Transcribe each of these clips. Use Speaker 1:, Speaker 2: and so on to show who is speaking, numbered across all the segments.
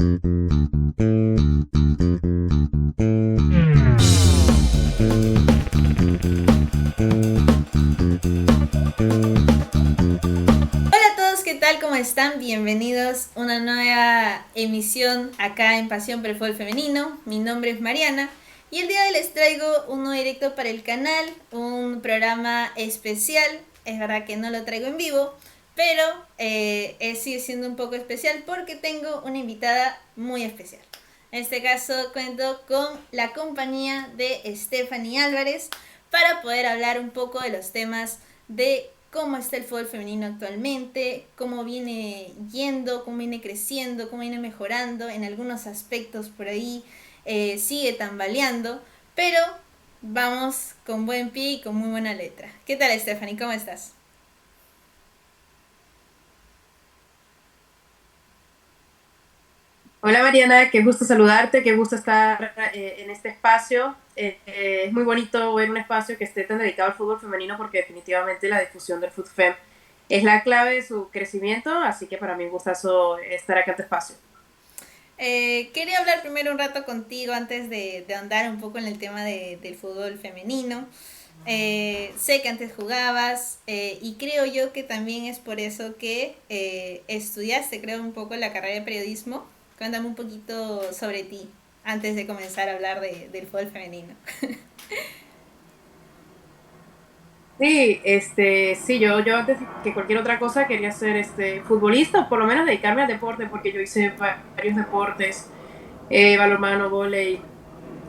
Speaker 1: Hola a todos, ¿qué tal? ¿Cómo están? Bienvenidos a una nueva emisión acá en Pasión por el Fútbol Femenino. Mi nombre es Mariana y el día de hoy les traigo uno directo para el canal, un programa especial. Es verdad que no lo traigo en vivo, pero sigue siendo un poco especial porque tengo una invitada muy especial. En este caso cuento con la compañía de Stephanie Álvarez para poder hablar un poco de los temas de cómo está el fútbol femenino actualmente, cómo viene yendo, cómo viene creciendo, cómo viene mejorando, en algunos aspectos por ahí sigue tambaleando, pero vamos con buen pie y con muy buena letra. ¿Qué tal, Stephanie? ¿Cómo estás?
Speaker 2: Hola Mariana, qué gusto saludarte, qué gusto estar en este espacio. Es muy bonito ver un espacio que esté tan dedicado al fútbol femenino porque definitivamente la difusión del fútbol fem es la clave de su crecimiento, así que para mí es un gustazo estar acá en tu espacio.
Speaker 1: Quería hablar primero un rato contigo antes de ahondar un poco en el tema del fútbol femenino. Sé que antes jugabas y creo yo que también es por eso que estudiaste, creo, un poco la carrera de periodismo. Cuéntame un poquito sobre ti antes de comenzar a hablar del fútbol femenino.
Speaker 2: Sí, sí, yo antes que cualquier otra cosa quería ser futbolista o por lo menos dedicarme al deporte porque yo hice varios deportes, balonmano, vóley,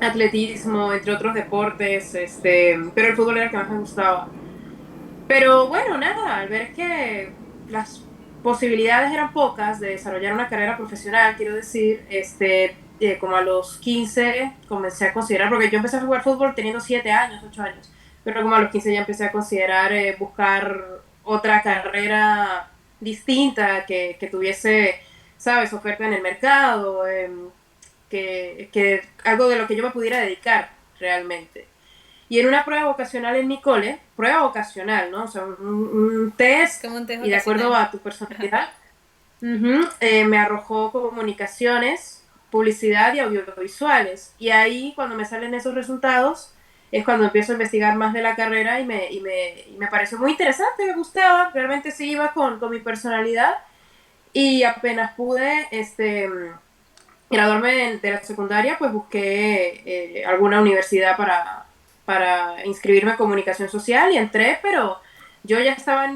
Speaker 2: atletismo, entre otros deportes, pero el fútbol era el que más me gustaba. Pero bueno, nada, al ver que las posibilidades eran pocas de desarrollar una carrera profesional, quiero decir, como a los 15 comencé a considerar, porque yo empecé a jugar fútbol teniendo 7 años, 8 años, pero como a los 15 ya empecé a considerar buscar otra carrera distinta que tuviese, sabes, oferta en el mercado, que algo de lo que yo me pudiera dedicar realmente. Y en una prueba vocacional en mi cole, prueba vocacional, ¿no? O sea, un test
Speaker 1: Como un test
Speaker 2: y de acuerdo
Speaker 1: vocacional.
Speaker 2: a tu personalidad, me arrojó comunicaciones, publicidad y audiovisuales. Y ahí, cuando me salen esos resultados, es cuando empiezo a investigar más de la carrera y me pareció muy interesante, me gustaba, realmente sí iba con mi personalidad y apenas pude graduarme de la secundaria, pues busqué alguna universidad para inscribirme en comunicación social y entré, pero yo ya estaba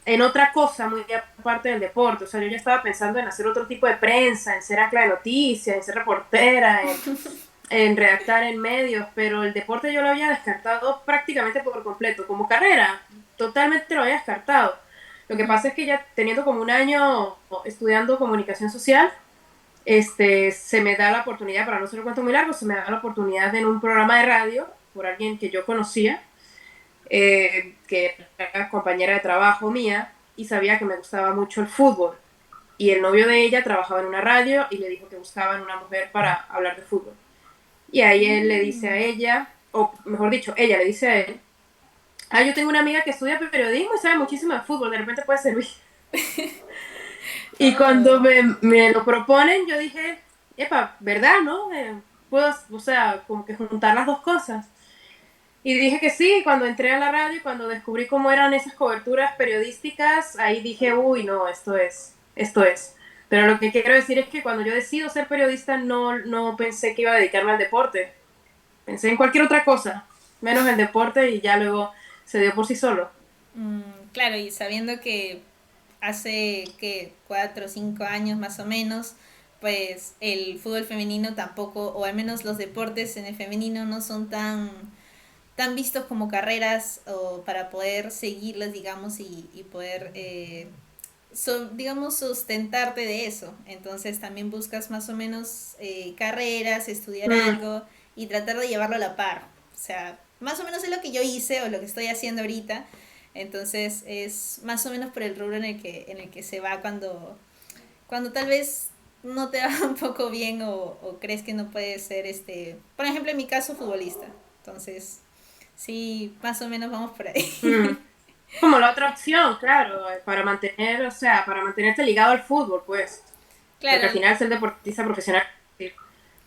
Speaker 2: en otra cosa muy aparte del deporte, o sea, yo ya estaba pensando en hacer otro tipo de prensa, en ser ancla de noticias, en ser reportera, en redactar en medios, pero el deporte yo lo había descartado prácticamente por completo, como carrera, totalmente lo había descartado. Lo que pasa es que ya teniendo como un año estudiando comunicación social, se me da la oportunidad, para no ser un cuento muy largo, se me da la oportunidad en un programa de radio por alguien que yo conocía, que era compañera de trabajo mía y sabía que me gustaba mucho el fútbol. Y el novio de ella trabajaba en una radio y le dijo que buscaban una mujer para hablar de fútbol. Y ahí él le dice a ella, o mejor dicho, ella le dice a él, ah, yo tengo una amiga que estudia periodismo y sabe muchísimo de fútbol, de repente puede servir. Y cuando
Speaker 1: Oh.
Speaker 2: me lo proponen, yo dije, epa, ¿verdad, no? Puedo, o sea, como que juntar las dos cosas. Y dije que sí, cuando entré a la radio y cuando descubrí cómo eran esas coberturas periodísticas, ahí dije, uy, no, esto es, esto es. Pero lo que quiero decir es que cuando yo decido ser periodista, no pensé que iba a dedicarme al deporte. Pensé en cualquier otra cosa, menos el deporte y ya luego se dio por sí solo.
Speaker 1: Mm, claro, y sabiendo que hace que 4 o 5 años más o menos, pues el fútbol femenino tampoco, o al menos los deportes en el femenino no son tan vistos como carreras o para poder seguirlas, digamos, y poder, digamos, sustentarte de eso. Entonces también buscas más o menos carreras, estudiar
Speaker 2: Mm,
Speaker 1: algo y tratar de llevarlo a la par. O sea, más o menos es lo que yo hice o lo que estoy haciendo ahorita. Entonces es más o menos por el rubro en el que se va cuando tal vez no te va un poco bien o crees que no puedes ser, por ejemplo, en mi caso, futbolista. Entonces, sí, más o menos vamos por ahí.
Speaker 2: mm. Como la otra opción, claro, para mantener, o sea, para mantenerte ligado al fútbol, pues. porque al
Speaker 1: Claro,
Speaker 2: final ser deportista profesional,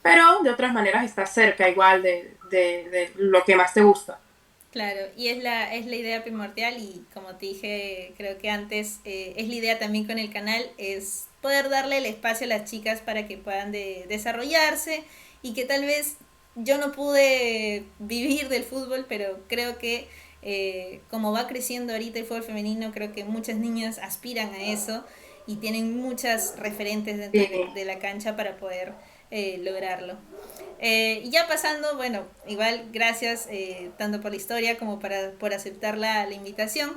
Speaker 2: pero de otras maneras estás cerca igual de lo que más te gusta.
Speaker 1: claro, y es la idea primordial y como te dije, creo que antes, es la idea también con el canal, es poder darle el espacio a las chicas para que puedan desarrollarse y que tal vez yo no pude vivir del fútbol, pero creo que como va creciendo ahorita el fútbol femenino, creo que muchas niñas aspiran a eso y tienen muchas referentes dentro
Speaker 2: Sí.
Speaker 1: de la cancha para poder lograrlo. Y ya pasando, bueno, igual gracias tanto por la historia como por aceptar la invitación.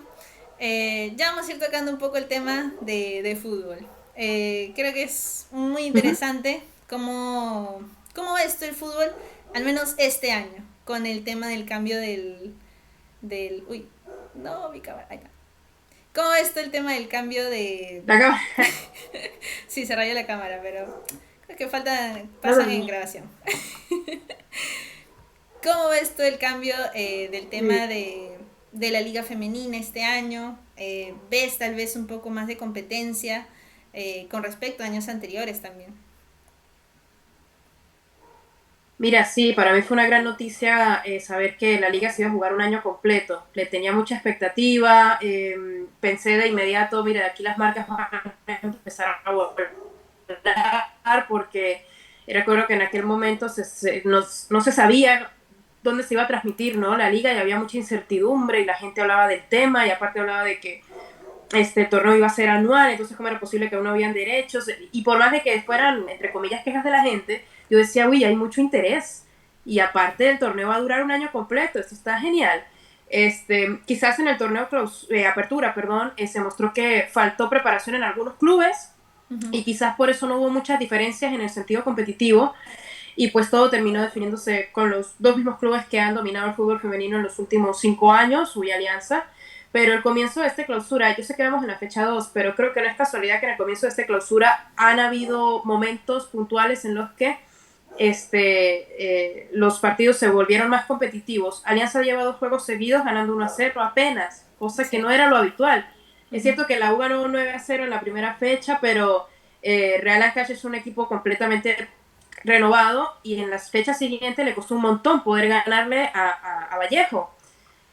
Speaker 1: Ya vamos a ir tocando un poco el tema de fútbol. Creo que es muy
Speaker 2: Ujú.
Speaker 1: interesante cómo va esto el fútbol, al menos este año, con el tema del cambio uy, no, mi cámara, ahí está. ¿Cómo va esto el tema del cambio de...
Speaker 2: La cámara.
Speaker 1: Sí, se rayó la cámara, pero creo que
Speaker 2: No,
Speaker 1: pasan
Speaker 2: no,
Speaker 1: en
Speaker 2: no.
Speaker 1: grabación. ¿Cómo ves tú el cambio del tema de la liga femenina este año? ¿Ves tal vez un poco más de competencia con respecto a años anteriores también?
Speaker 2: Mira, sí, para mí fue una gran noticia saber que la liga se iba a jugar un año completo. Le tenía mucha expectativa, pensé de inmediato, mira, de aquí las marcas van a empezar a volver porque recuerdo que en aquel momento no se sabía dónde se iba a transmitir, ¿no? La liga y había mucha incertidumbre y la gente hablaba del tema y aparte hablaba de que este torneo iba a ser anual, entonces cómo era posible que aún no habían derechos, y por más de que fueran, entre comillas, quejas de la gente, yo decía, uy, hay mucho interés, y aparte el torneo va a durar un año completo, esto está genial. Quizás en el torneo apertura, perdón, se mostró que faltó preparación en algunos clubes,
Speaker 1: Ujú.
Speaker 2: y quizás por eso no hubo muchas diferencias en el sentido competitivo, y pues todo terminó definiéndose con los dos mismos clubes que han dominado el fútbol femenino en los últimos 5 años, Uy Alianza. Pero el comienzo de este clausura, yo sé que vamos en la fecha 2, pero creo que no es casualidad que en el comienzo de este clausura han habido momentos puntuales en los que los partidos se volvieron más competitivos. Alianza lleva 2 juegos seguidos ganando 1-0 apenas, cosa que
Speaker 1: Sí.
Speaker 2: no era lo habitual. Es
Speaker 1: Ujú.
Speaker 2: cierto que la U ganó 9-0 en la primera fecha, pero Real Ancash es un equipo completamente renovado y en las fechas siguientes le costó un montón poder ganarle a Vallejo.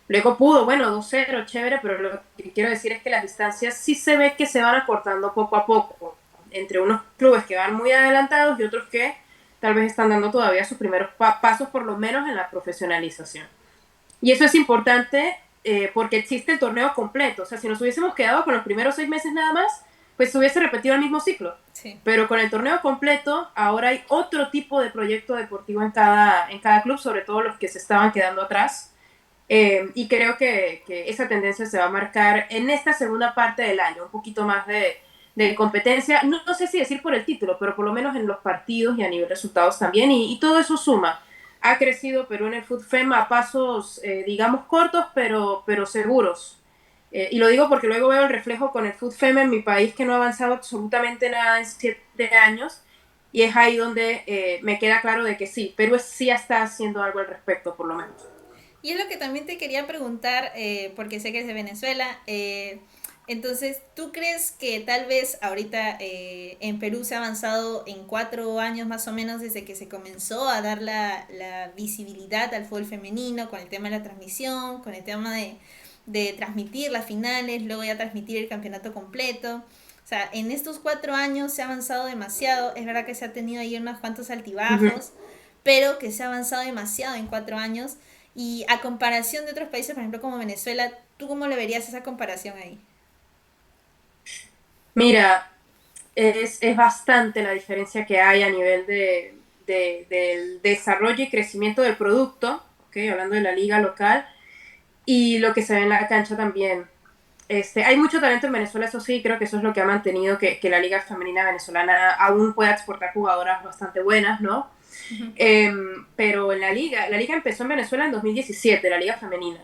Speaker 2: Luego pudo, bueno, 2-0, chévere, pero lo que quiero decir es que las distancias sí se ve que se van acortando poco a poco entre unos clubes que van muy adelantados y otros que tal vez están dando todavía sus primeros pasos, por lo menos en la profesionalización. Y eso es importante porque existe el torneo completo. O sea, si nos hubiésemos quedado con los primeros 6 meses nada más, pues se hubiese repetido el mismo ciclo.
Speaker 1: Sí.
Speaker 2: Pero con el torneo completo, ahora hay otro tipo de proyecto deportivo en cada club, sobre todo los que se estaban quedando atrás. Y creo que esa tendencia se va a marcar en esta segunda parte del año, un poquito más de competencia, no sé si decir por el título, pero por lo menos en los partidos y a nivel resultados también, y todo eso suma. Ha crecido Perú en el FUTFEM a pasos, digamos, cortos, pero seguros. Y lo digo porque luego veo el reflejo con el FUTFEM en mi país, que no ha avanzado absolutamente nada en 7 años, y es ahí donde me queda claro de que sí, Perú sí está haciendo algo al respecto, por lo menos.
Speaker 1: Y es lo que también te quería preguntar, porque sé que es de Venezuela. Entonces, ¿tú crees que tal vez ahorita en Perú se ha avanzado en 4 años más o menos desde que se comenzó a dar la visibilidad al fútbol femenino con el tema de la transmisión, con el tema de transmitir las finales, luego ya transmitir el campeonato completo? O sea, en estos 4 años se ha avanzado demasiado. Es verdad que se ha tenido ahí unos cuantos
Speaker 2: Uh -huh.
Speaker 1: altibajos, pero que se ha avanzado demasiado en 4 años. Y a comparación de otros países, por ejemplo, como Venezuela, ¿tú cómo le verías esa comparación ahí?
Speaker 2: Mira, es bastante la diferencia que hay a nivel del desarrollo y crecimiento del producto, ¿okay? Hablando de la liga local, y lo que se ve en la cancha también. Hay mucho talento en Venezuela, eso sí, creo que eso es lo que ha mantenido que la liga femenina venezolana aún pueda exportar jugadoras bastante buenas, ¿no?
Speaker 1: Ujú.
Speaker 2: Pero en la liga empezó en Venezuela en 2017, la liga femenina.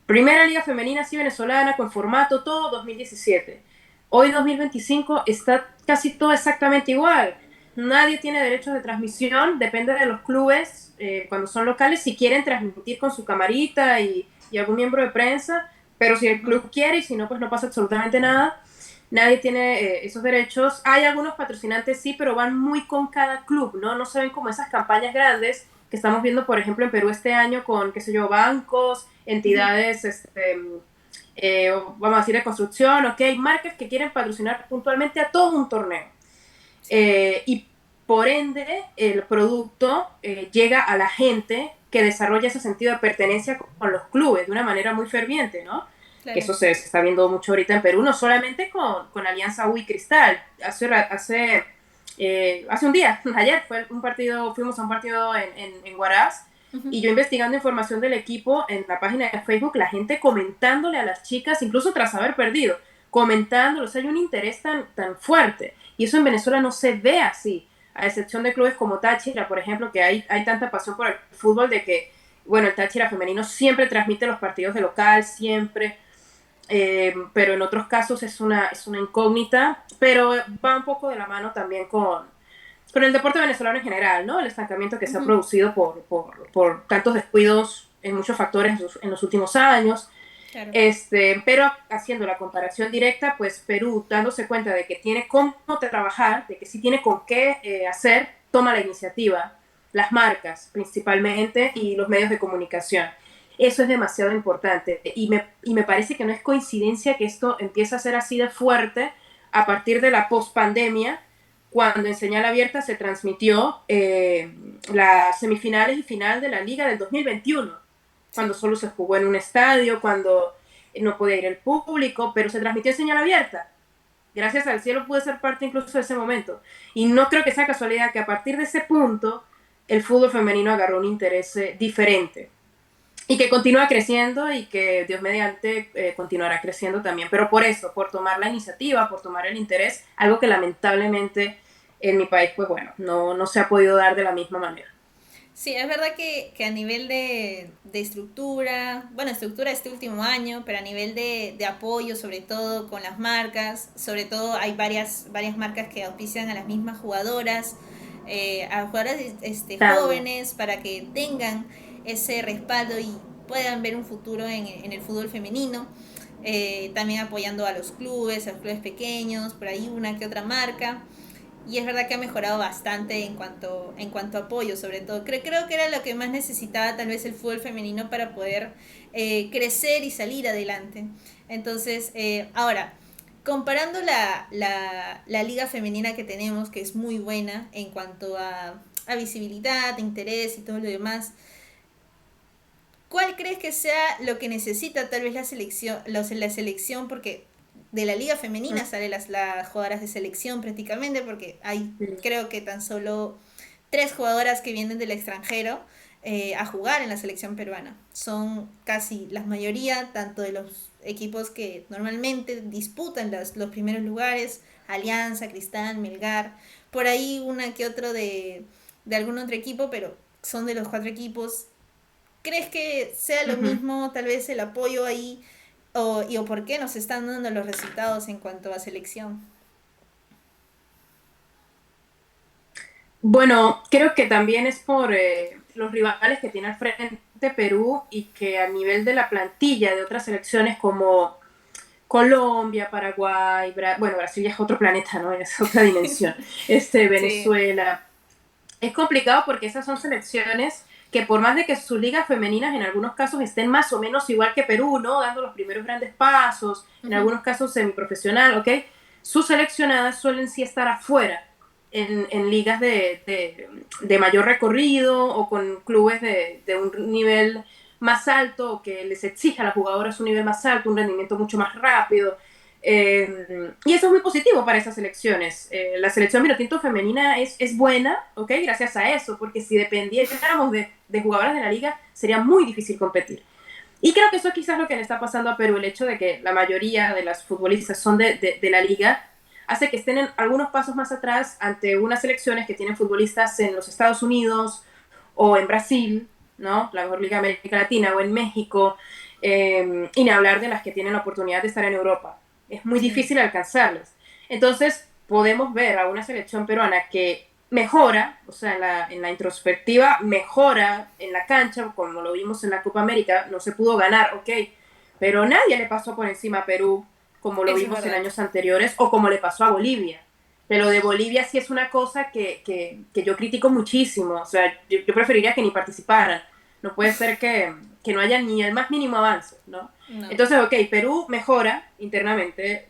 Speaker 2: Primera liga femenina así venezolana, con formato, todo 2017. Hoy 2025 está casi todo exactamente igual. Nadie tiene derechos de transmisión, depende de los clubes, cuando son locales, si quieren transmitir con su camarita y algún miembro de prensa, pero si el
Speaker 1: Ujú.
Speaker 2: club quiere y si no, pues no pasa absolutamente nada. nadie tiene esos derechos. Hay algunos patrocinantes, sí, pero van muy con cada club, ¿no? No se ven como esas campañas grandes que estamos viendo, por ejemplo, en Perú este año con, qué sé yo, bancos,
Speaker 1: Ujú.
Speaker 2: entidades, vamos a decir, de construcción, ok, marcas que quieren patrocinar puntualmente a todo un torneo.
Speaker 1: Sí,
Speaker 2: Y por ende, el producto llega a la gente que desarrolla ese sentido de pertenencia con los clubes de una manera muy ferviente, ¿no? Que
Speaker 1: claro.
Speaker 2: eso se está viendo mucho ahorita en Perú, no solamente con Alianza UI Cristal. Hace un día, ayer, fuimos a un partido en Huaraz,
Speaker 1: Ujú.
Speaker 2: y yo investigando información del equipo en la página de Facebook, la gente comentándole a las chicas, incluso tras haber perdido, comentándolo, o sea, hay un interés tan fuerte. Y eso en Venezuela no se ve así, a excepción de clubes como Táchira, por ejemplo, que hay tanta pasión por el fútbol de que, bueno, el Táchira femenino siempre transmite los partidos de local, siempre, pero en otros casos es una incógnita, pero va un poco de la mano también con el deporte venezolano en general, ¿no? El estancamiento que se ha
Speaker 1: Ujú.
Speaker 2: producido por tantos descuidos en muchos factores en los últimos años.
Speaker 1: Claro.
Speaker 2: Pero haciendo la comparación directa, pues Perú, dándose cuenta de que tiene cómo trabajar, de que sí tiene con qué hacer, toma la iniciativa, las marcas principalmente y los medios de comunicación. Eso es demasiado importante y me parece que no es coincidencia que esto empiece a ser así de fuerte a partir de la pospandemia, cuando en señal abierta se transmitió las semifinales y final de la Liga del 2021,
Speaker 1: Sí.
Speaker 2: cuando solo se jugó en un estadio, cuando no podía ir el público, pero se transmitió en señal abierta. Gracias al cielo pude ser parte incluso de ese momento. Y no creo que sea casualidad que a partir de ese punto el fútbol femenino agarró un interés diferente. Y que continúa creciendo y que Dios mediante continuará creciendo también. Pero por eso, por tomar la iniciativa, por tomar el interés, algo que lamentablemente en mi país, pues bueno, no se ha podido dar de la misma manera.
Speaker 1: Sí, es verdad que a nivel de estructura, bueno, estructura este último año, pero a nivel de apoyo, sobre todo con las marcas, sobre todo hay varias marcas que auspician a las mismas jugadoras, a jugadoras
Speaker 2: También.
Speaker 1: jóvenes para que tengan ese respaldo y puedan ver un futuro en el fútbol femenino. También apoyando a los clubes pequeños, por ahí una que otra marca. Y es verdad que ha mejorado bastante en cuanto a apoyo, sobre todo. Creo que era lo que más necesitaba tal vez el fútbol femenino para poder crecer y salir adelante. Entonces, ahora, comparando la liga femenina que tenemos, que es muy buena en cuanto a visibilidad, interés y todo lo demás, ¿cuál crees que sea lo que necesita tal vez la selección? Porque de la liga femenina salen las jugadoras de selección prácticamente, porque hay creo que tan solo 3 jugadoras que vienen del extranjero a jugar en la selección peruana. Son casi la mayoría, tanto de los equipos que normalmente disputan los primeros lugares, Alianza, Cristal, Melgar, por ahí una que otro de algún otro equipo, pero son de los 4 equipos. ¿Crees que sea lo
Speaker 2: Ujú.
Speaker 1: mismo tal vez el apoyo ahí o por qué nos están dando los resultados en cuanto a selección?
Speaker 2: Bueno, creo que también es por los rivales que tiene al frente Perú y que a nivel de la plantilla de otras selecciones como Colombia, Paraguay, bueno, Brasil ya es otro planeta, ¿no? Es otra dimensión.
Speaker 1: Sí.
Speaker 2: Venezuela. Es complicado porque esas son selecciones que por más de que sus ligas femeninas en algunos casos estén más o menos igual que Perú, ¿no? Dando los primeros grandes pasos, en
Speaker 1: Ujú.
Speaker 2: algunos casos semiprofesional, ¿ok? Sus seleccionadas suelen sí estar afuera en ligas de mayor recorrido o con clubes de un nivel más alto o que les exija a las jugadoras un nivel más alto, un rendimiento mucho más rápido. Y eso es muy positivo para esas selecciones. La selección Vinotinto femenina es buena, ¿ok? Gracias a eso, porque si dependiéramos de jugadoras de la liga, sería muy difícil competir. Y creo que eso es quizás lo que le está pasando a Perú, el hecho de que la mayoría de las futbolistas son de la liga, hace que estén en algunos pasos más atrás ante unas selecciones que tienen futbolistas en los Estados Unidos o en Brasil, ¿no? La mejor liga de América Latina, o en México, y ni hablar de las que tienen la oportunidad de estar en Europa. Es muy
Speaker 1: Sí.
Speaker 2: difícil alcanzarlas. Entonces, podemos ver a una selección peruana que mejora, o sea, en la introspectiva, mejora en la cancha, como lo vimos en la Copa América, no se pudo ganar, ok, pero nadie le pasó por encima a Perú como lo
Speaker 1: Eso es
Speaker 2: vimos en
Speaker 1: verdad.
Speaker 2: años anteriores, o como le pasó a Bolivia. Pero lo de Bolivia sí es una cosa que yo critico muchísimo. O sea, yo preferiría que ni participaran. No puede ser que no haya ni el más mínimo avance, ¿no?
Speaker 1: No.
Speaker 2: Entonces, ok, Perú mejora internamente,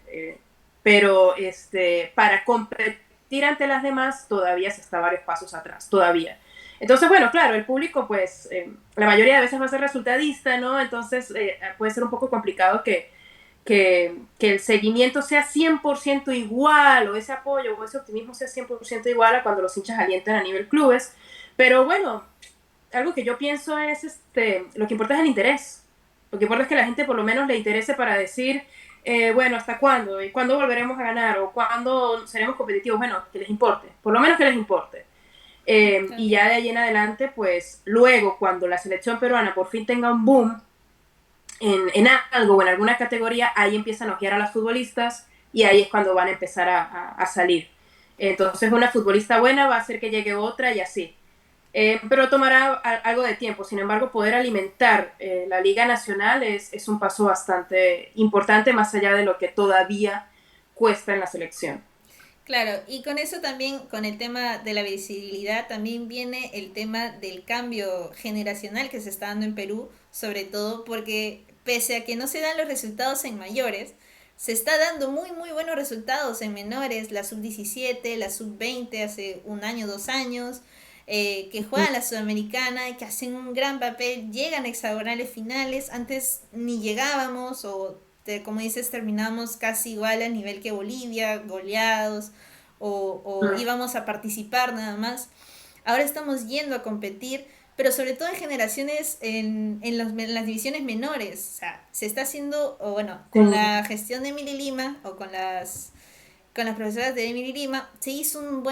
Speaker 2: pero para competir ante las demás todavía se está varios pasos atrás, todavía. Entonces, bueno, claro, el público, pues, la mayoría de veces va a ser resultadista, ¿no? Entonces, puede ser un poco complicado que el seguimiento sea 100% igual, o ese apoyo o ese optimismo sea 100% igual a cuando los hinchas alientan a nivel clubes. Pero bueno, algo que yo pienso es, lo que importa es el interés. Lo que importa es que la gente por lo menos le interese para decir, bueno, ¿hasta cuándo? ¿Y cuándo volveremos a ganar? ¿O cuándo seremos competitivos? Bueno, que les importe, por lo menos que les importe. Y ya de ahí en adelante, pues luego, cuando la selección peruana por fin tenga un boom en algo o en alguna categoría, ahí empiezan a ojear a las futbolistas y ahí es cuando van a empezar a salir. Entonces, una futbolista buena va a hacer que llegue otra y así. Pero tomará algo de tiempo. Sin embargo, poder alimentar la Liga Nacional es un paso bastante importante, más allá de lo que todavía cuesta en la selección.
Speaker 1: Claro, y con eso también, con el tema de la visibilidad, también viene el tema del cambio generacional que se está dando en Perú, sobre todo porque pese a que no se dan los resultados en mayores, se está dando muy, muy buenos resultados en menores, la sub-17, la sub-20 hace un año, 2 años, que juegan la Sudamericana y que hacen un gran papel, llegan a hexagonales finales, antes ni llegábamos o como dices, terminamos casi igual a nivel que Bolivia, goleados, o íbamos a participar nada más. Ahora estamos yendo a competir, pero sobre todo en generaciones, en las divisiones menores. O sea, se está haciendo, o bueno, con la gestión de Emily Lima, o con las profesoras de Emily Lima, se hizo un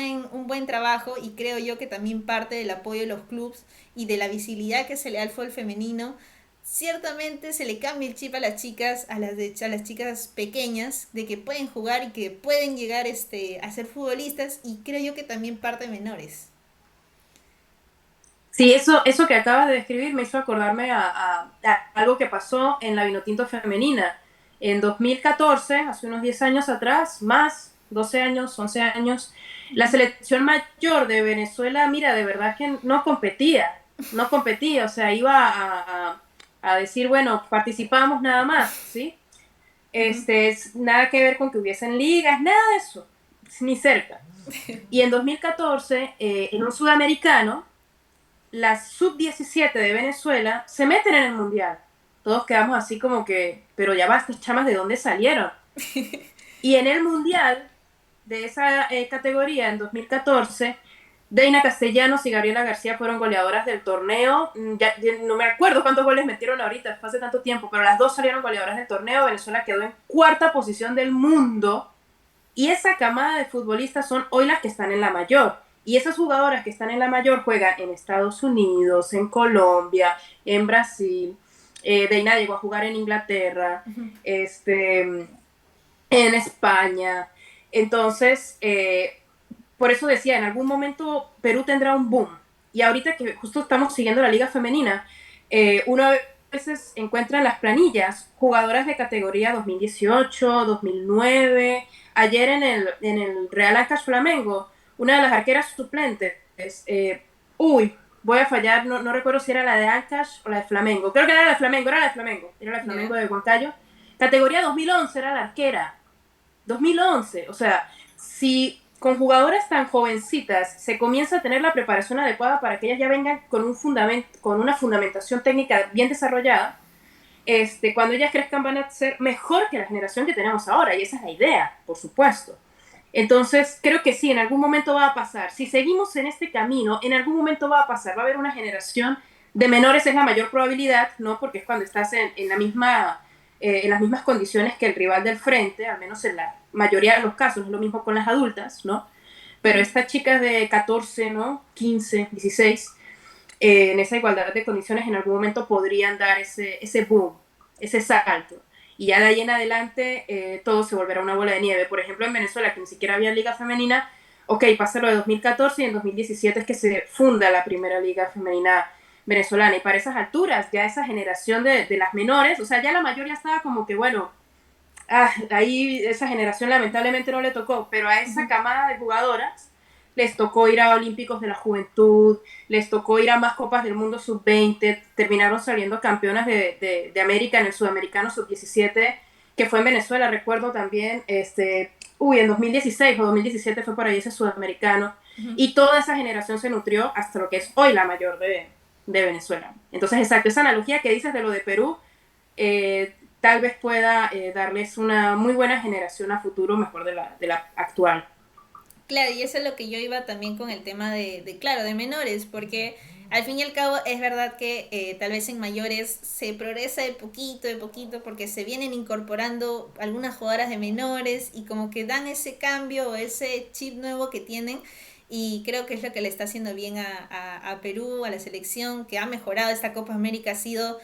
Speaker 1: buen trabajo y creo yo que también parte del apoyo de los clubes y de la visibilidad que se le da al fútbol femenino. Ciertamente se le cambia el chip a las chicas, a las chicas pequeñas, de que pueden jugar y que pueden llegar a ser futbolistas, y creo yo que también parte de menores.
Speaker 2: Sí, eso que acabas de describir me hizo acordarme a algo que pasó en la Vinotinto femenina. En 2014, hace unos 10 años atrás, más, 12 años, 11 años, la selección mayor de Venezuela, mira, de verdad que no competía, o sea, iba a decir, bueno, participamos nada más, ¿sí?
Speaker 1: Ujú.
Speaker 2: Nada que ver con que hubiesen ligas, nada de eso, ni cerca. Y en 2014, en un sudamericano, las sub-17 de Venezuela se meten en el mundial. Todos quedamos así como que, pero ya va, estas chamas de dónde salieron. Y en el mundial de esa categoría, en 2014, Deina Castellanos y Gabriela García fueron goleadoras del torneo. Ya no me acuerdo cuántos goles metieron ahorita, fue hace tanto tiempo, pero las dos salieron goleadoras del torneo. Venezuela quedó en cuarta posición del mundo. Y esa camada de futbolistas son hoy las que están en la mayor. Y esas jugadoras que están en la mayor juegan en Estados Unidos, en Colombia, en Brasil. Deina llegó a jugar en Inglaterra, en España. Entonces, por eso decía, en algún momento Perú tendrá un boom. Y ahorita que justo estamos siguiendo la liga femenina, uno a veces encuentra en las planillas jugadoras de categoría 2018, 2009. Ayer en el Real Ancash Flamengo, una de las arqueras suplentes, voy a fallar, no recuerdo si era la de Ancash o la de Flamengo. Creo que era la de Flamengo, era la de Flamengo
Speaker 1: Ya.
Speaker 2: de Huancayo. Categoría 2011 era la arquera. 2011, o sea, si con jugadoras tan jovencitas se comienza a tener la preparación adecuada para que ellas ya vengan con una fundamentación técnica bien desarrollada, cuando ellas crezcan van a ser mejor que la generación que tenemos ahora, y esa es la idea, por supuesto. Entonces, creo que sí, en algún momento va a pasar. Si seguimos en este camino, en algún momento va a pasar. Va a haber una generación de menores, es la mayor probabilidad, ¿no? Porque es cuando estás en las mismas condiciones que el rival del frente, al menos en la mayoría de los casos, es lo mismo con las adultas, ¿no? Pero estas chicas de 14, ¿no? 15, 16, en esa igualdad de condiciones en algún momento podrían dar ese boom, ese salto. Y ya de ahí en adelante todo se volverá una bola de nieve. Por ejemplo, en Venezuela, que ni siquiera había liga femenina, ok, pasa lo de 2014 y en 2017 es que se funda la primera liga femenina venezolana. Y para esas alturas, ya esa generación de las menores, o sea, ya la mayoría estaba como que, bueno, ahí esa generación lamentablemente no le tocó, pero a esa camada de jugadoras les tocó ir a Olímpicos de la Juventud, les tocó ir a más Copas del Mundo sub-20, terminaron saliendo campeonas de América en el Sudamericano sub-17, que fue en Venezuela, recuerdo también, en 2016 o 2017 fue por ahí ese Sudamericano, y toda esa generación se nutrió hasta lo que es hoy la mayor de Venezuela. Entonces, exacto, esa analogía que dices de lo de Perú, tal vez pueda darles una muy buena generación a futuro mejor de la actual.
Speaker 1: Claro, y eso es lo que yo iba también con el tema claro, de menores, porque al fin y al cabo es verdad que tal vez en mayores se progresa de poquito, porque se vienen incorporando algunas jugadoras de menores y como que dan ese cambio o ese chip nuevo que tienen. Y creo que es lo que le está haciendo bien a Perú, a la selección, que ha mejorado esta Copa América, ha sido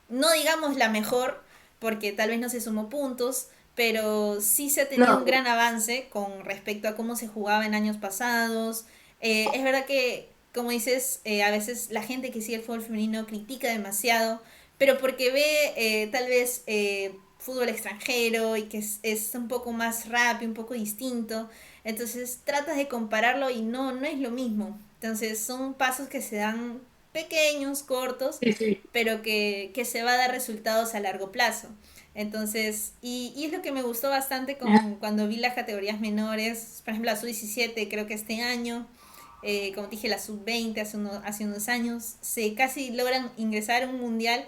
Speaker 1: no digamos la mejor, porque tal vez no se sumó puntos, pero sí se ha tenido un
Speaker 2: No,
Speaker 1: gran avance con respecto a cómo se jugaba en años pasados. Es verdad que, como dices, a veces la gente que sigue el fútbol femenino critica demasiado, pero porque ve tal vez fútbol extranjero y que es un poco más rápido, un poco distinto. Entonces tratas de compararlo y no es lo mismo. Entonces son pasos que se dan pequeños, cortos,
Speaker 2: sí, sí.
Speaker 1: pero que se va a dar resultados a largo plazo. Entonces, y es lo que me gustó bastante cuando vi las categorías menores, por ejemplo la sub-17 creo que este año, como te dije la sub-20 hace unos años, se casi logran ingresar a un mundial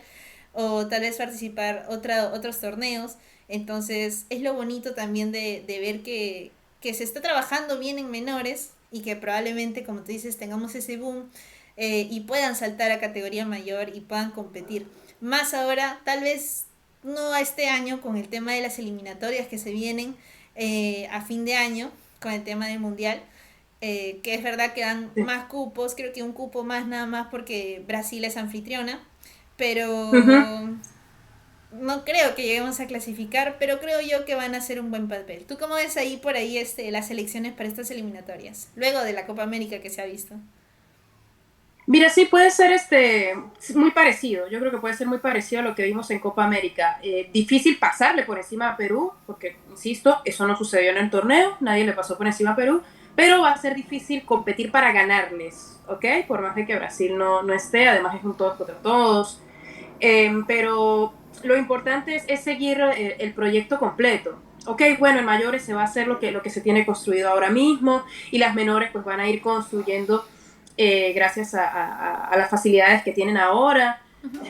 Speaker 1: o tal vez participar otros torneos. Entonces es lo bonito también de ver que se está trabajando bien en menores y que probablemente, como tú dices, tengamos ese boom y puedan saltar a categoría mayor y puedan competir. Más ahora, tal vez no a este año con el tema de las eliminatorias que se vienen a fin de año, con el tema del mundial, que es verdad que dan
Speaker 2: Sí.
Speaker 1: más cupos, creo que un cupo más nada más porque Brasil es anfitriona,
Speaker 2: Ujú.
Speaker 1: pero no creo que lleguemos a clasificar, pero creo yo que van a hacer un buen papel. ¿Tú cómo ves ahí por ahí las elecciones para estas eliminatorias? Luego de la Copa América que se ha visto.
Speaker 2: Mira, sí puede ser muy parecido. Yo creo que puede ser muy parecido a lo que vimos en Copa América. Difícil pasarle por encima a Perú, porque, insisto, eso no sucedió en el torneo, nadie le pasó por encima a Perú, pero va a ser difícil competir para ganarles, ¿ok? Por más de que Brasil no esté, además es un todos contra todos. Pero lo importante es seguir el proyecto completo. Ok, bueno, en mayores se va a hacer lo que se tiene construido ahora mismo y las menores pues van a ir construyendo gracias a las facilidades que tienen ahora.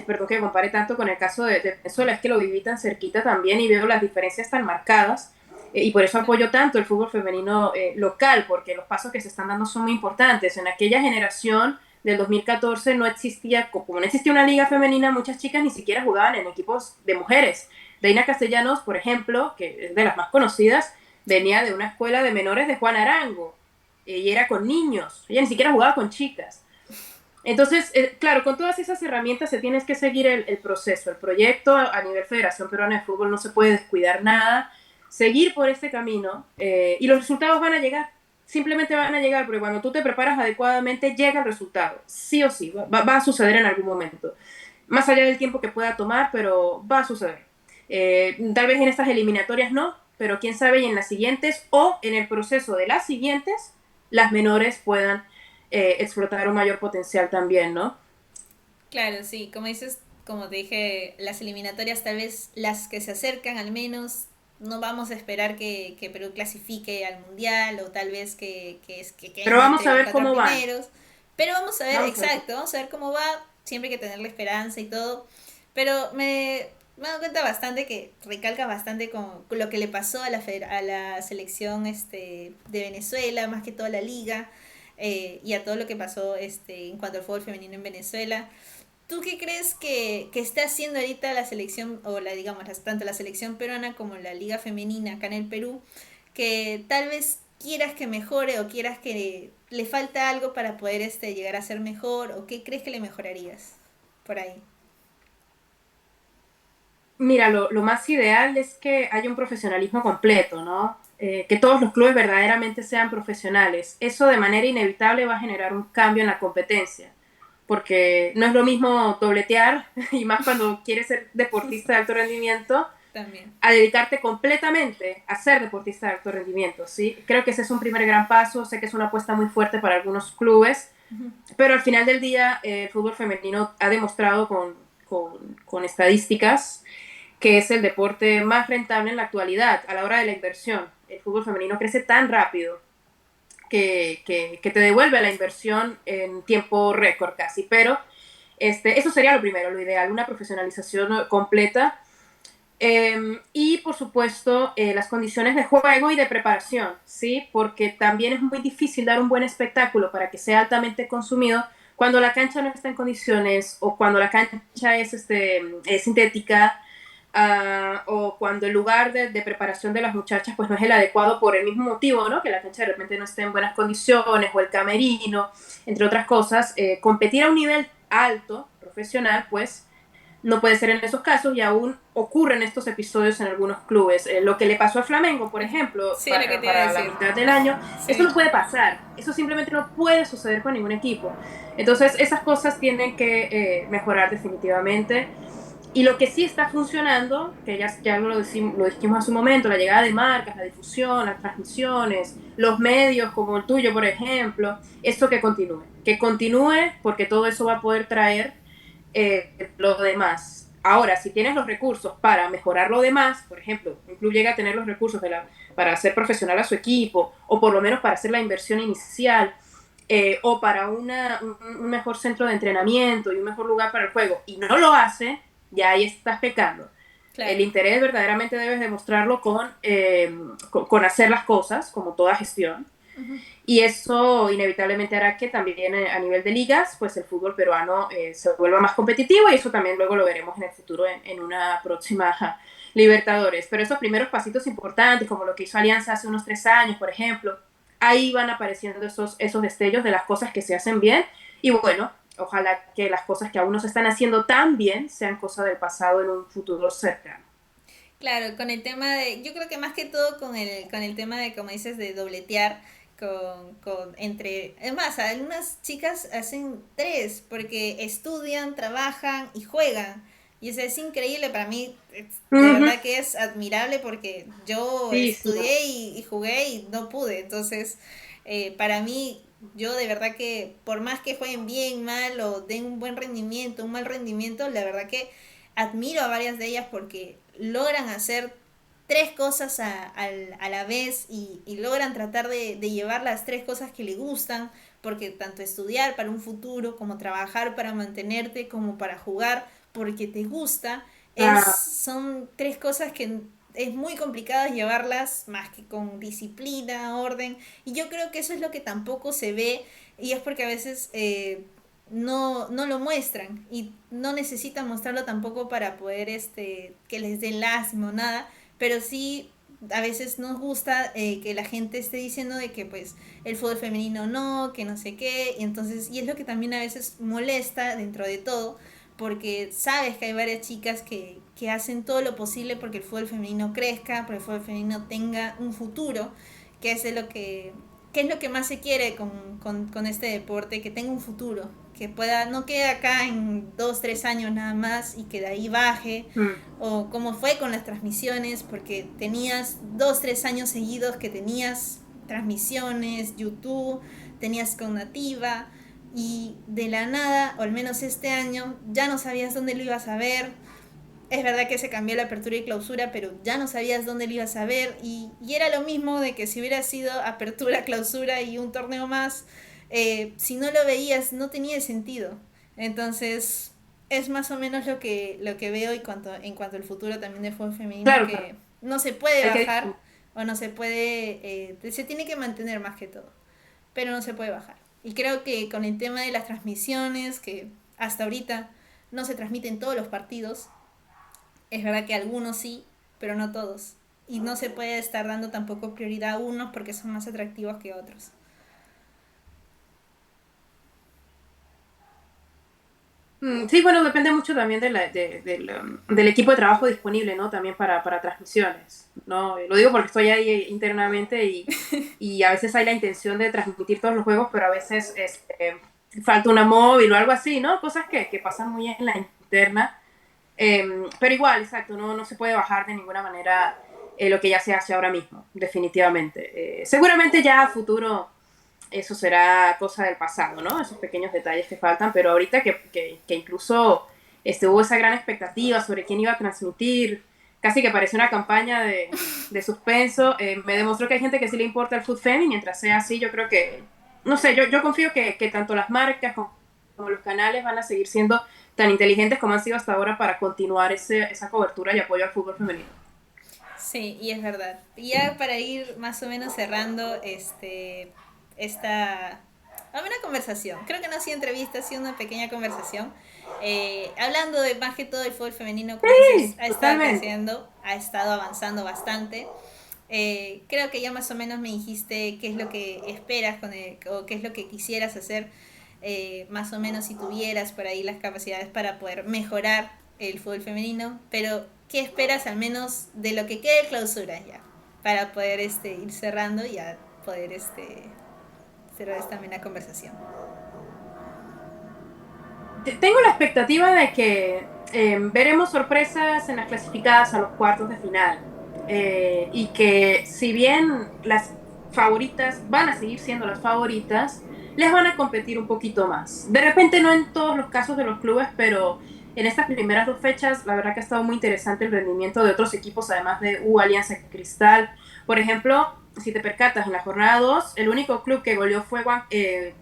Speaker 2: Perdón que compare tanto con el caso de Venezuela, es que lo viví tan cerquita también y veo las diferencias tan marcadas y por eso apoyo tanto el fútbol femenino local, porque los pasos que se están dando son muy importantes. En aquella generación del 2014 no existía, como no existía una liga femenina, muchas chicas ni siquiera jugaban en equipos de mujeres. Deina Castellanos, por ejemplo, que es de las más conocidas, venía de una escuela de menores de Juan Arango y era con niños, ella ni siquiera jugaba con chicas. Entonces, claro, con todas esas herramientas se tienes que seguir el proceso, el proyecto a nivel Federación Peruana de Fútbol no se puede descuidar nada, seguir por este camino y los resultados van a llegar, simplemente van a llegar, porque cuando tú te preparas adecuadamente llega el resultado, sí o sí, va a suceder en algún momento, más allá del tiempo que pueda tomar, pero va a suceder. Tal vez en estas eliminatorias no, pero quién sabe y en las siguientes o en el proceso de las siguientes, las menores puedan explotar un mayor potencial también, ¿no?
Speaker 1: Claro, sí, como dices, como te dije, las eliminatorias tal vez las que se acercan al menos, no vamos a esperar que Perú clasifique al mundial o tal vez que
Speaker 2: Pero
Speaker 1: queden
Speaker 2: vamos
Speaker 1: entre
Speaker 2: a
Speaker 1: los
Speaker 2: ver
Speaker 1: cuatro
Speaker 2: cómo van.
Speaker 1: primeros, pero vamos a ver,
Speaker 2: Vamos a ver.
Speaker 1: exacto, vamos a ver cómo va, siempre hay que tener la esperanza y todo, pero me he dado cuenta bastante que recalca bastante con lo que le pasó a la selección de Venezuela, más que toda la liga, y a todo lo que pasó en cuanto al fútbol femenino en Venezuela. ¿Tú qué crees que está haciendo ahorita la selección, o digamos, tanto la selección peruana como la liga femenina acá en el Perú, que tal vez quieras que mejore o quieras que le falta algo para poder llegar a ser mejor, o qué crees que le mejorarías por ahí?
Speaker 2: Mira, lo más ideal es que haya un profesionalismo completo, ¿no? Que todos los clubes verdaderamente sean profesionales. Eso de manera inevitable va a generar un cambio en la competencia, porque no es lo mismo dobletear, y más cuando quieres ser deportista de alto rendimiento,
Speaker 1: También.
Speaker 2: a dedicarte completamente a ser deportista de alto rendimiento, ¿sí? Creo que ese es un primer gran paso, sé que es una apuesta muy fuerte para algunos clubes, pero al final del día el fútbol femenino ha demostrado con estadísticas que es el deporte más rentable en la actualidad a la hora de la inversión. El fútbol femenino crece tan rápido que te devuelve la inversión en tiempo récord casi, pero eso sería lo primero, lo ideal, una profesionalización completa. Y por supuesto las condiciones de juego y de preparación, ¿sí? Porque también es muy difícil dar un buen espectáculo para que sea altamente consumido cuando la cancha no está en condiciones o cuando la cancha es sintética, o cuando el lugar de preparación de las muchachas pues no es el adecuado por el mismo motivo, ¿no? Que la cancha de repente no esté en buenas condiciones o el camerino, entre otras cosas. Competir a un nivel alto, profesional, pues no puede ser en esos casos y aún ocurren estos episodios en algunos clubes. Lo que le pasó a Flamengo, por ejemplo,
Speaker 1: Sí, lo que te iba a
Speaker 2: para la
Speaker 1: decir.
Speaker 2: mitad del año, eso
Speaker 1: Sí.
Speaker 2: no puede pasar. Eso simplemente no puede suceder con ningún equipo. Entonces, esas cosas tienen que mejorar definitivamente. Y lo que sí está funcionando, que ya lo dijimos hace un momento, la llegada de marcas, la difusión, las transmisiones, los medios como el tuyo, por ejemplo, esto que continúe porque todo eso va a poder traer lo demás. Ahora, si tienes los recursos para mejorar lo demás, por ejemplo, un club llega a tener los recursos para hacer profesional a su equipo, o por lo menos para hacer la inversión inicial, o para un mejor centro de entrenamiento y un mejor lugar para el juego, y no lo hace, ya ahí estás pecando. El
Speaker 1: Claro.
Speaker 2: interés verdaderamente debes demostrarlo con hacer las cosas, como toda gestión,
Speaker 1: Uh-huh.
Speaker 2: y eso inevitablemente hará que también a nivel de ligas, pues el fútbol peruano se vuelva más competitivo, y eso también luego lo veremos en el futuro en una próxima Libertadores. Pero esos primeros pasitos importantes, como lo que hizo Alianza hace unos 3 años, por ejemplo, ahí van apareciendo esos destellos de las cosas que se hacen bien, y bueno, ojalá que las cosas que aún no se están haciendo tan bien sean cosa del pasado en un futuro cercano.
Speaker 1: Claro, con el tema de, yo creo que más que todo con el tema de, como dices, de dobletear entre, es más, algunas chicas hacen tres, porque estudian, trabajan y juegan. Y eso es increíble para mí, de
Speaker 2: Uh -huh.
Speaker 1: verdad que es admirable porque yo
Speaker 2: Sí, sí.
Speaker 1: estudié y jugué y no pude. Entonces, para mí, yo de verdad que por más que jueguen bien, mal o den un buen rendimiento, un mal rendimiento, la verdad que admiro a varias de ellas porque logran hacer tres cosas a la vez y logran tratar de llevar las tres cosas que le gustan, porque tanto estudiar para un futuro, como trabajar para mantenerte, como para jugar porque te gusta,
Speaker 2: Ah,
Speaker 1: son tres cosas que es muy complicado llevarlas más que con disciplina, orden, y yo creo que eso es lo que tampoco se ve y es porque a veces no lo muestran y no necesitan mostrarlo tampoco para poder que les den lástima o nada, pero sí a veces nos gusta que la gente esté diciendo de que pues el fútbol femenino no, que no sé qué, y entonces, y es lo que también a veces molesta dentro de todo, porque sabes que hay varias chicas que hacen todo lo posible porque el fútbol femenino crezca, porque el fútbol femenino tenga un futuro, que es de lo que es lo que más se quiere con este deporte, que tenga un futuro, que pueda, no quede acá en 2, 3 años nada más y que de ahí baje,
Speaker 2: mm.
Speaker 1: o como fue con las transmisiones, porque tenías 2, 3 años seguidos que tenías transmisiones, YouTube, tenías con Nativa, y de la nada, o al menos este año, ya no sabías dónde lo ibas a ver. Es verdad que se cambió la apertura y clausura, pero ya no sabías dónde lo ibas a ver. Y era lo mismo de que si hubiera sido apertura, clausura y un torneo más, si no lo veías no tenía sentido. Entonces es más o menos lo que veo en cuanto al futuro también del fútbol femenino,
Speaker 2: Claro, claro.
Speaker 1: que no se puede
Speaker 2: Hay que
Speaker 1: bajar
Speaker 2: disfrutar.
Speaker 1: o no se puede, se tiene que mantener más que todo, pero no se puede bajar. Y creo que con el tema de las transmisiones, que hasta ahorita no se transmiten todos los partidos, es verdad que algunos sí, pero no todos. Y no se puede estar dando tampoco prioridad a unos porque son más atractivos que otros.
Speaker 2: Sí, bueno, depende mucho también del equipo de trabajo disponible, ¿no? También para transmisiones, ¿no? Lo digo porque estoy ahí internamente y a veces hay la intención de transmitir todos los juegos, pero a veces falta una móvil o algo así, ¿no? Cosas que pasan muy en la interna. Pero igual, exacto, no se puede bajar de ninguna manera lo que ya se hace ahora mismo, definitivamente. Seguramente ya a futuro eso será cosa del pasado, ¿no? Esos pequeños detalles que faltan, pero ahorita que incluso hubo esa gran expectativa sobre quién iba a transmitir, casi que parece una campaña de suspenso, me demostró que hay gente que sí le importa el food femi, mientras sea así, yo creo que, no sé, yo confío que tanto las marcas como los canales van a seguir siendo tan inteligentes como han sido hasta ahora para continuar esa cobertura y apoyo al fútbol femenino.
Speaker 1: Sí, y es verdad. Y ya para ir más o menos cerrando esta una conversación. Creo que no ha sido entrevista, ha sido una pequeña conversación. Hablando de más que todo el fútbol femenino, como dices,
Speaker 2: Sí,
Speaker 1: ha estado
Speaker 2: totalmente.
Speaker 1: creciendo, ha estado avanzando bastante. Creo que ya más o menos me dijiste qué es lo que esperas o qué es lo que quisieras hacer, más o menos si tuvieras por ahí las capacidades para poder mejorar el fútbol femenino, pero ¿qué esperas al menos de lo que quede de clausura ya? Para poder ir cerrando y ya poder cerrar esta amena conversación.
Speaker 2: Tengo la expectativa de que veremos sorpresas en las clasificadas a los cuartos de final. Y que si bien las favoritas van a seguir siendo las favoritas, les van a competir un poquito más. De repente no en todos los casos de los clubes, pero en estas primeras dos fechas la verdad que ha estado muy interesante el rendimiento de otros equipos, además de U Alianza Cristal. Por ejemplo, si te percatas, en la jornada 2 el único club que goleó fue,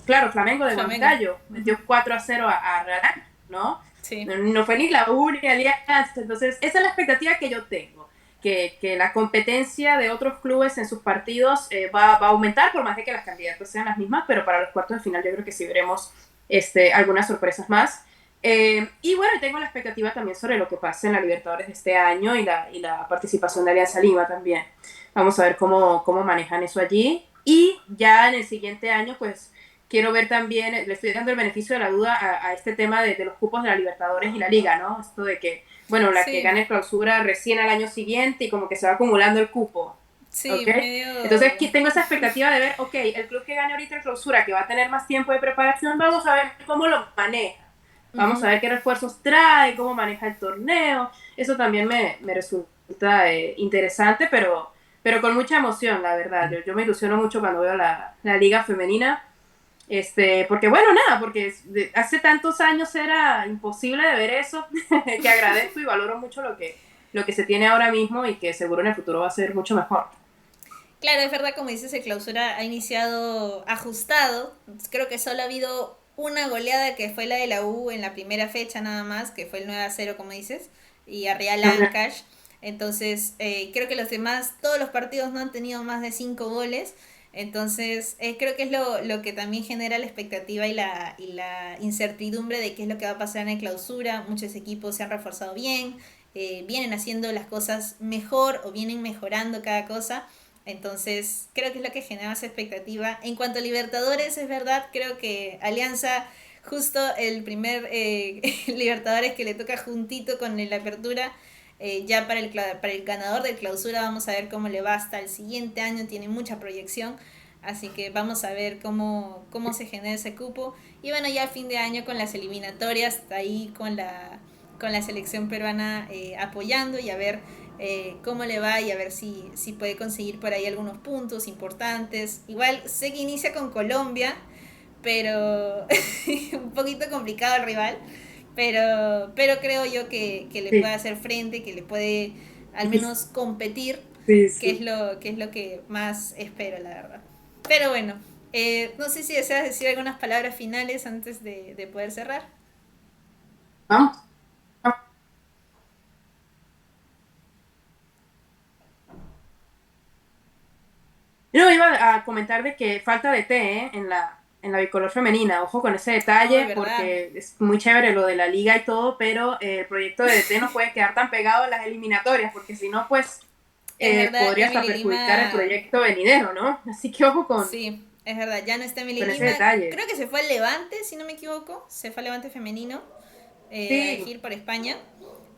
Speaker 2: claro, Flamengo de
Speaker 1: Flamengo.
Speaker 2: Huancayo. Metió 4-0 a Real, ¿no?
Speaker 1: Sí.
Speaker 2: No fue ni la U ni Alianza. Entonces, esa es la expectativa que yo tengo. Que la competencia de otros clubes en sus partidos va a aumentar, por más de que las candidatas sean las mismas, pero para los cuartos de final yo creo que sí veremos algunas sorpresas más. Y bueno, tengo la expectativa también sobre lo que pase en la Libertadores de este año y la participación de Alianza Lima también. Vamos a ver cómo manejan eso allí. Y ya en el siguiente año, pues quiero ver también, le estoy dando el beneficio de la duda a este tema de los cupos de la Libertadores y la Liga, ¿no? Esto de que, bueno, la que
Speaker 1: Sí,
Speaker 2: gane clausura recién al año siguiente y como que se va acumulando el cupo.
Speaker 1: sí,
Speaker 2: ¿Ok? Entonces
Speaker 1: medio...
Speaker 2: tengo esa expectativa de ver, ok, el club que gane ahorita el clausura, que va a tener más tiempo de preparación, vamos a ver cómo lo maneja. Vamos a
Speaker 1: Ujú.
Speaker 2: ver qué refuerzos trae, cómo maneja el torneo. Eso también me resulta interesante, pero con mucha emoción, la verdad. Yo me ilusiono mucho cuando veo la liga femenina. Porque bueno, nada, porque hace tantos años era imposible de ver eso, que agradezco y valoro mucho lo que se tiene ahora mismo y que seguro en el futuro va a ser mucho mejor.
Speaker 1: Claro, es verdad, como dices, el clausura ha iniciado ajustado. Creo que solo ha habido una goleada que fue la de la U en la primera fecha nada más, que fue el 9-0 como dices, y a Real Ancash. Entonces, creo que los demás, todos los partidos no han tenido más de 5 goles. Entonces, creo que es lo que también genera la expectativa y la incertidumbre de qué es lo que va a pasar en el clausura. Muchos equipos se han reforzado bien, vienen haciendo las cosas mejor o vienen mejorando cada cosa. Entonces, creo que es lo que genera esa expectativa. En cuanto a Libertadores, es verdad, creo que Alianza, justo el primer Libertadores que le toca juntito con la apertura, ya para el ganador de clausura vamos a ver cómo le va hasta el siguiente año, tiene mucha proyección. Así que vamos a ver cómo se genera ese cupo. Y bueno, ya a fin de año con las eliminatorias, ahí con la selección peruana apoyando y a ver cómo le va y a ver si puede conseguir por ahí algunos puntos importantes. Igual sé que inicia con Colombia, pero un poquito complicado el rival, pero creo yo que le puede
Speaker 2: Sí,
Speaker 1: hacer frente, que le puede al menos competir,
Speaker 2: sí,
Speaker 1: que es
Speaker 2: sí.
Speaker 1: lo que más espero, la verdad. Pero bueno, no sé si deseas decir algunas palabras finales antes de poder cerrar.
Speaker 2: Vamos. Yo iba a comentar de que falta de té, en la bicolor femenina. Ojo con ese
Speaker 1: Oh, es
Speaker 2: detalle
Speaker 1: verdad.
Speaker 2: porque es muy chévere lo de la liga y todo, pero el proyecto de DT no puede quedar tan pegado a las eliminatorias porque si no, pues
Speaker 1: Es verdad,
Speaker 2: podría hasta
Speaker 1: Emily
Speaker 2: perjudicar el
Speaker 1: Lima.
Speaker 2: proyecto venidero, ¿no? Así que ojo
Speaker 1: Sí, es verdad, ya no está Emily
Speaker 2: con ese
Speaker 1: Lima.
Speaker 2: detalle.
Speaker 1: Creo que se fue al Levante, si no me equivoco. Se fue al Levante femenino a
Speaker 2: Sí,
Speaker 1: elegir por España.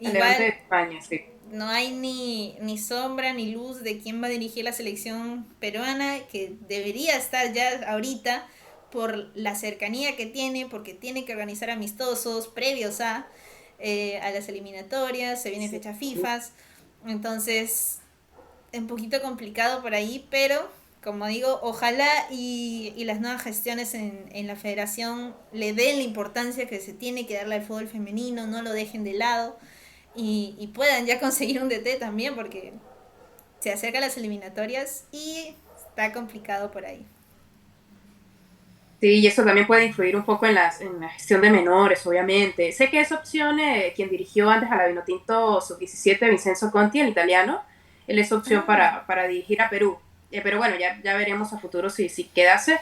Speaker 2: el Levante de
Speaker 1: Igual
Speaker 2: España, sí.
Speaker 1: no hay ni sombra ni luz de quién va a dirigir la selección peruana, que debería estar ya ahorita por la cercanía que tiene, porque tiene que organizar amistosos previos a. a las eliminatorias, se viene fecha FIFA, entonces un poquito complicado por ahí, pero como digo, ojalá y las nuevas gestiones en la federación le den la importancia que se tiene que darle al fútbol femenino, no lo dejen de lado y puedan ya conseguir un DT también, porque se acercan las eliminatorias y está complicado por ahí.
Speaker 2: Sí, y eso también puede influir un poco en la gestión de menores, obviamente. Sé que esa opción, quien dirigió antes a la Vinotinto Sub-17, Vincenzo Conti, el italiano, él es opción
Speaker 1: Ah,
Speaker 2: para dirigir a Perú. Pero bueno, ya veremos a futuro si quedase.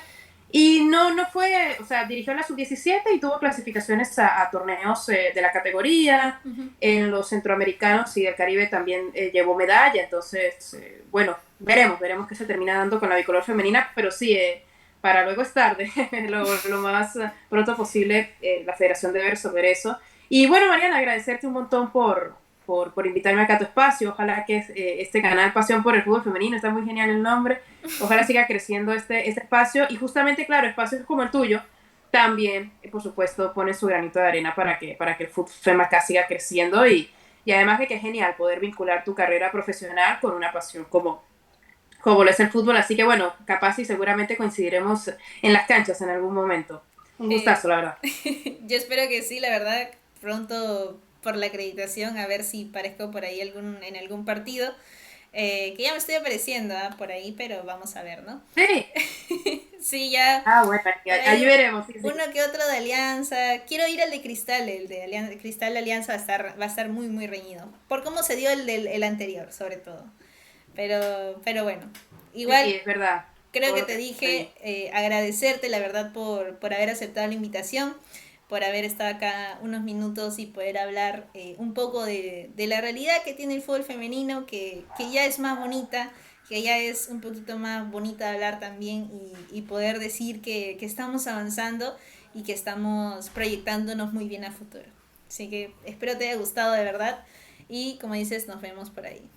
Speaker 2: Y no fue, o sea, dirigió la Sub-17 y tuvo clasificaciones a torneos de la categoría.
Speaker 1: ujú.
Speaker 2: En los centroamericanos y del Caribe también llevó medalla. Entonces, bueno, veremos qué se termina dando con la bicolor femenina, pero sí, para luego es tarde, lo más pronto posible, la federación debe resolver eso. Y bueno, Mariana, agradecerte un montón por invitarme acá a tu espacio. Ojalá que este canal Pasión por el Fútbol Femenino, está muy genial el nombre, ojalá siga creciendo este espacio. Y justamente, claro, espacios como el tuyo también, por supuesto, pone su granito de arena para que el fútbol femenino acá siga creciendo y además de que es genial poder vincular tu carrera profesional con una pasión como lo es el fútbol, así que bueno, capaz y seguramente coincidiremos en las canchas en algún momento. Un
Speaker 1: Eh,
Speaker 2: gustazo, la verdad.
Speaker 1: yo espero que sí, la verdad, pronto por la acreditación, a ver si parezco por ahí en algún partido. Que ya me estoy apareciendo por ahí, pero vamos a ver, ¿no?
Speaker 2: Sí.
Speaker 1: Sí, ya
Speaker 2: Bueno,
Speaker 1: por
Speaker 2: allí
Speaker 1: ahí
Speaker 2: veremos, sí, sí.
Speaker 1: uno que otro de Alianza. Quiero ir al de Cristal, el de Cristal Alianza va a estar muy, muy reñido. Por cómo se dio el anterior, sobre todo. Pero bueno,
Speaker 2: Sí,
Speaker 1: igual
Speaker 2: es verdad.
Speaker 1: creo
Speaker 2: Todo
Speaker 1: que
Speaker 2: lo
Speaker 1: te
Speaker 2: que está allí.
Speaker 1: dije, agradecerte la verdad por haber aceptado la invitación, por haber estado acá unos minutos y poder hablar un poco de la realidad que tiene el fútbol femenino, que ya es más bonita, que ya es un poquito más bonita de hablar también y poder decir que estamos avanzando y que estamos proyectándonos muy bien a futuro. Así que espero te haya gustado de verdad y como dices, nos vemos por ahí.